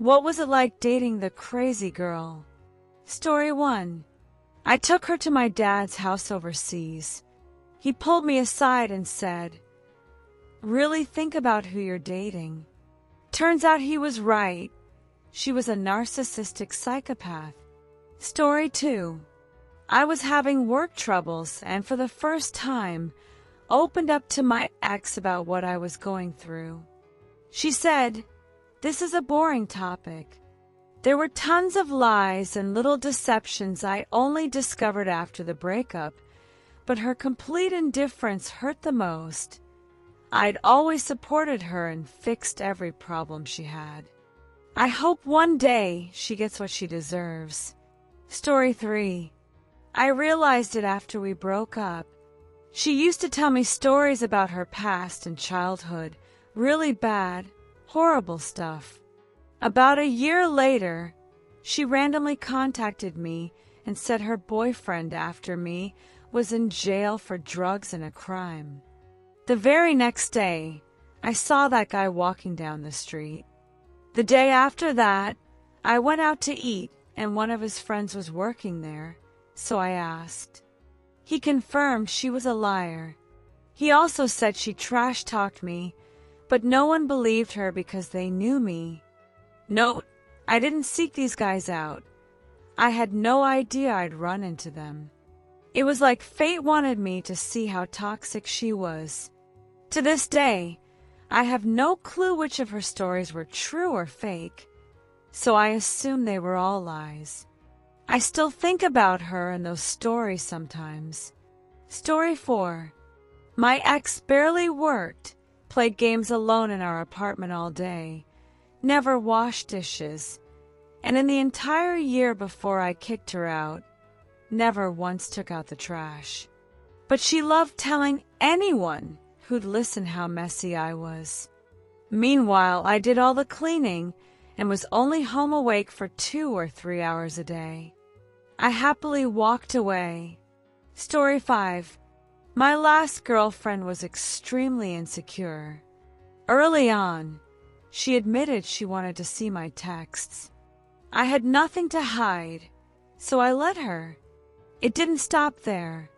What was it like dating the crazy girl? Story 1. I took her to my dad's house overseas. He pulled me aside and said, "Really think about who you're dating." Turns out he was right. She was a narcissistic psychopath. Story 2. I was having work troubles and for the first time opened up to my ex about what I was going through. She said, "This is a boring topic." There were tons of lies and little deceptions I only discovered after the breakup, but her complete indifference hurt the most. I'd always supported her and fixed every problem she had. I hope one day she gets what she deserves. Story 3. I realized it after we broke up. She used to tell me stories about her past and childhood, really bad, horrible stuff. About a year later, she randomly contacted me and said her boyfriend after me was in jail for drugs and a crime. The very next day, I saw that guy walking down the street. The day after that, I went out to eat and one of his friends was working there, so I asked. He confirmed she was a liar. He also said she trash-talked me, but no one believed her because they knew me. Note, I didn't seek these guys out. I had no idea I'd run into them. It was like fate wanted me to see how toxic she was. To this day, I have no clue which of her stories were true or fake, so I assume they were all lies. I still think about her and those stories sometimes. Story 4. My ex barely worked, played games alone in our apartment all day, never washed dishes, and in the entire year before I kicked her out, never once took out the trash. But she loved telling anyone who'd listen how messy I was. Meanwhile, I did all the cleaning and was only home awake for 2 or 3 hours a day. I happily walked away. Story 5. My last girlfriend was extremely insecure. Early on, she admitted she wanted to see my texts. I had nothing to hide, so I let her. It didn't stop there.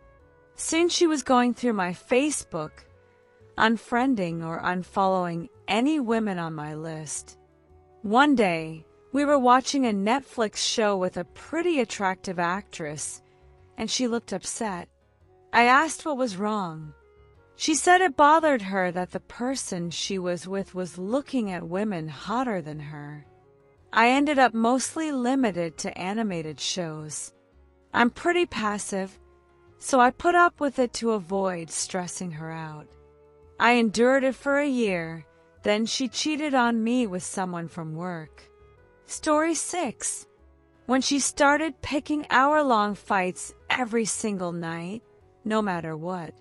Soon she was going through my Facebook, unfriending or unfollowing any women on my list. One day, we were watching a Netflix show with a pretty attractive actress, and she looked upset. I asked what was wrong. She said it bothered her that the person she was with was looking at women hotter than her. I ended up mostly limited to animated shows. I'm pretty passive, so I put up with it to avoid stressing her out. I endured it for a year, then she cheated on me with someone from work. Story 6. When she started picking hour-long fights every single night, no matter what.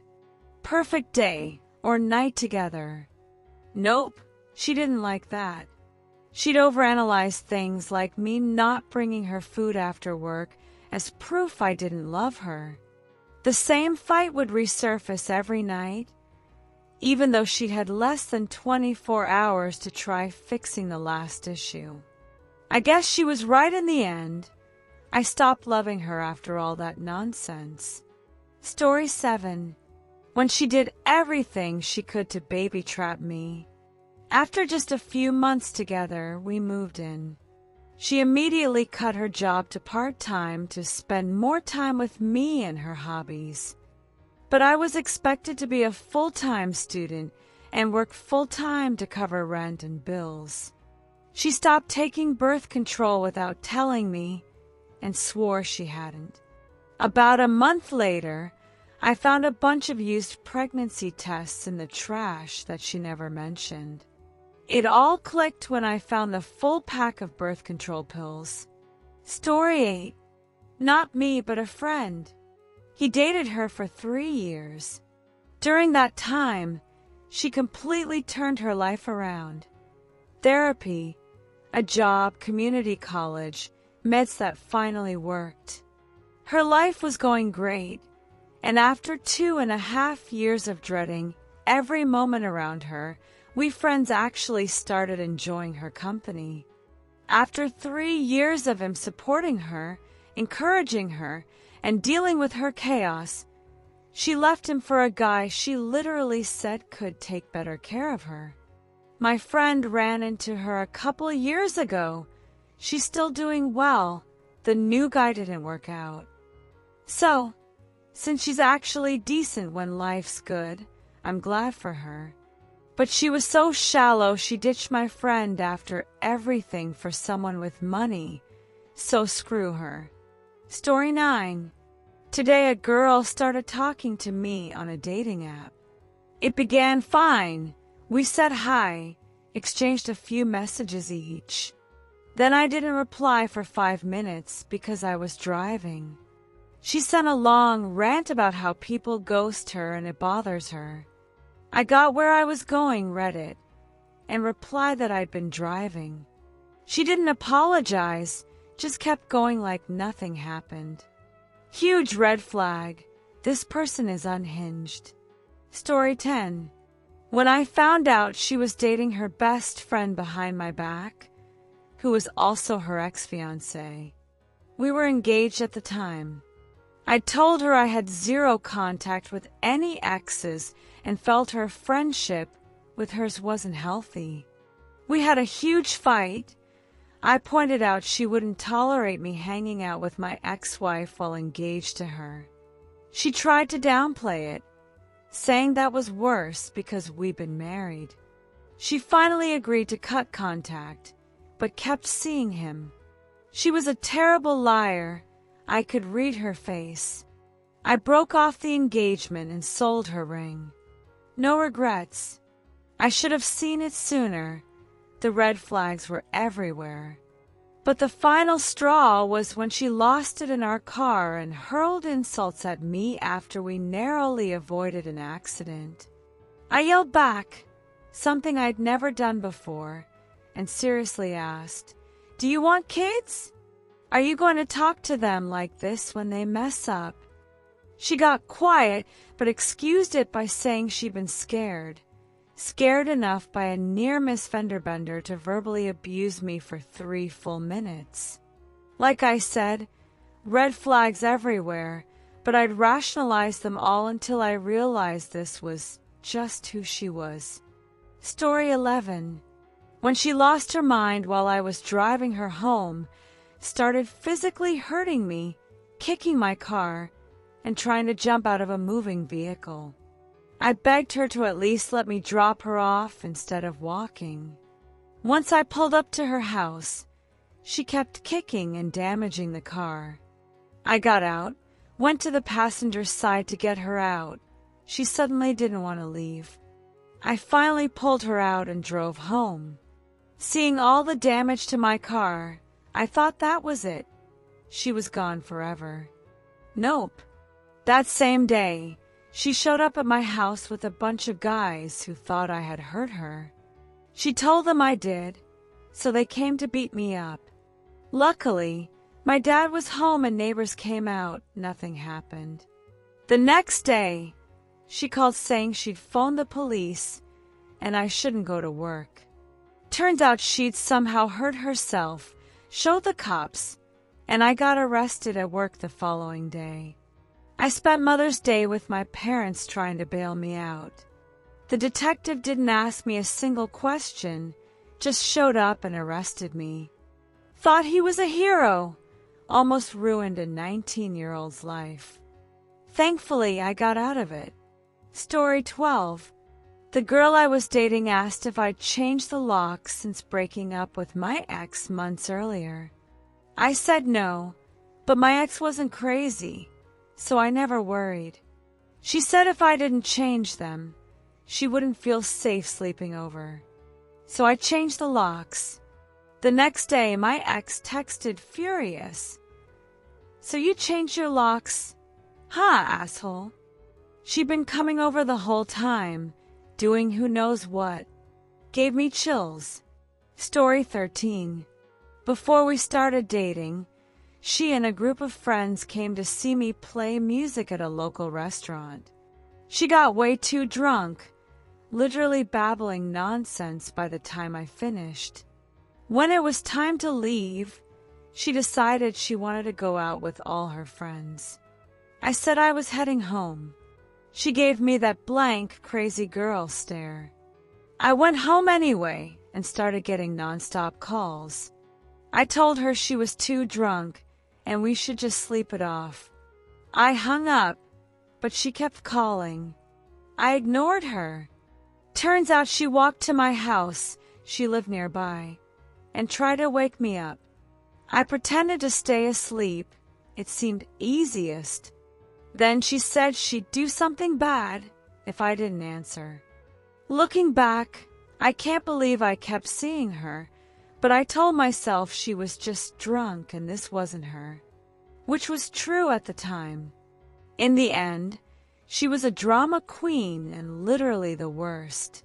Perfect day or night together. Nope, she didn't like that. She'd overanalyze things like me not bringing her food after work as proof I didn't love her. The same fight would resurface every night, even though she had less than 24 hours to try fixing the last issue. I guess she was right in the end. I stopped loving her after all that nonsense. Story 7. When she did everything she could to baby trap me. After just a few months together, we moved in. She immediately cut her job to part-time to spend more time with me and her hobbies. But I was expected to be a full-time student and work full-time to cover rent and bills. She stopped taking birth control without telling me and swore she hadn't. About a month later, I found a bunch of used pregnancy tests in the trash that she never mentioned. It all clicked when I found the full pack of birth control pills. Story 8. Not me, but a friend. He dated her for 3 years. During that time, she completely turned her life around. Therapy, a job, community college, meds that finally worked. Her life was going great, and after 2.5 years of dreading every moment around her, we friends actually started enjoying her company. After 3 years of him supporting her, encouraging her, and dealing with her chaos, she left him for a guy she literally said could take better care of her. My friend ran into her a couple years ago. She's still doing well. The new guy didn't work out. So, since she's actually decent when life's good, I'm glad for her. But she was so shallow she ditched my friend after everything for someone with money. So screw her. Story 9. Today a girl started talking to me on a dating app. It began fine. We said hi, exchanged a few messages each. Then I didn't reply for 5 minutes because I was driving. She sent a long rant about how people ghost her and it bothers her. I got where I was going, read it, and replied that I'd been driving. She didn't apologize, just kept going like nothing happened. Huge red flag. This person is unhinged. Story 10. When I found out she was dating her best friend behind my back, who was also her ex-fiancé. We were engaged at the time. I told her I had zero contact with any exes and felt her friendship with hers wasn't healthy. We had a huge fight. I pointed out she wouldn't tolerate me hanging out with my ex-wife while engaged to her. She tried to downplay it, saying that was worse because we'd been married. She finally agreed to cut contact, but kept seeing him. She was a terrible liar. I could read her face. I broke off the engagement and sold her ring. No regrets. I should have seen it sooner. The red flags were everywhere. But the final straw was when she lost it in our car and hurled insults at me after we narrowly avoided an accident. I yelled back, something I'd never done before, and seriously asked, "Do you want kids? Are you going to talk to them like this when they mess up?" She got quiet, but excused it by saying she'd been scared. Scared enough by a near-miss fender bender to verbally abuse me for 3 full minutes. Like I said, red flags everywhere, but I'd rationalized them all until I realized this was just who she was. Story 11. When she lost her mind while I was driving her home, started physically hurting me, kicking my car, and trying to jump out of a moving vehicle. I begged her to at least let me drop her off instead of walking. Once I pulled up to her house, she kept kicking and damaging the car. I got out, went to the passenger side to get her out. She suddenly didn't want to leave. I finally pulled her out and drove home. Seeing all the damage to my car, I thought that was it. She was gone forever. Nope. That same day, she showed up at my house with a bunch of guys who thought I had hurt her. She told them I did, so they came to beat me up. Luckily, my dad was home and neighbors came out. Nothing happened. The next day, she called saying she'd phoned the police and I shouldn't go to work. Turns out she'd somehow hurt herself, showed the cops, and I got arrested at work the following day. I spent Mother's Day with my parents trying to bail me out. The detective didn't ask me a single question, just showed up and arrested me. Thought he was a hero. Almost ruined a 19-year-old's life. Thankfully, I got out of it. Story 12. The girl I was dating asked if I'd changed the locks since breaking up with my ex months earlier. I said no, but my ex wasn't crazy, so I never worried. She said if I didn't change them, she wouldn't feel safe sleeping over. So I changed the locks. The next day, my ex texted furious. "So you changed your locks? Huh, asshole?" She'd been coming over the whole time, doing who knows what. Gave me chills. Story 13. Before we started dating, she and a group of friends came to see me play music at a local restaurant. She got way too drunk, literally babbling nonsense by the time I finished. When it was time to leave, she decided she wanted to go out with all her friends. I said I was heading home. She gave me that blank, crazy girl stare. I went home anyway and started getting nonstop calls. I told her she was too drunk and we should just sleep it off. I hung up, but she kept calling. I ignored her. Turns out she walked to my house, she lived nearby, and tried to wake me up. I pretended to stay asleep. It seemed easiest. Then she said she'd do something bad if I didn't answer. Looking back, I can't believe I kept seeing her, but I told myself she was just drunk and this wasn't her, which was true at the time. In the end, she was a drama queen and literally the worst.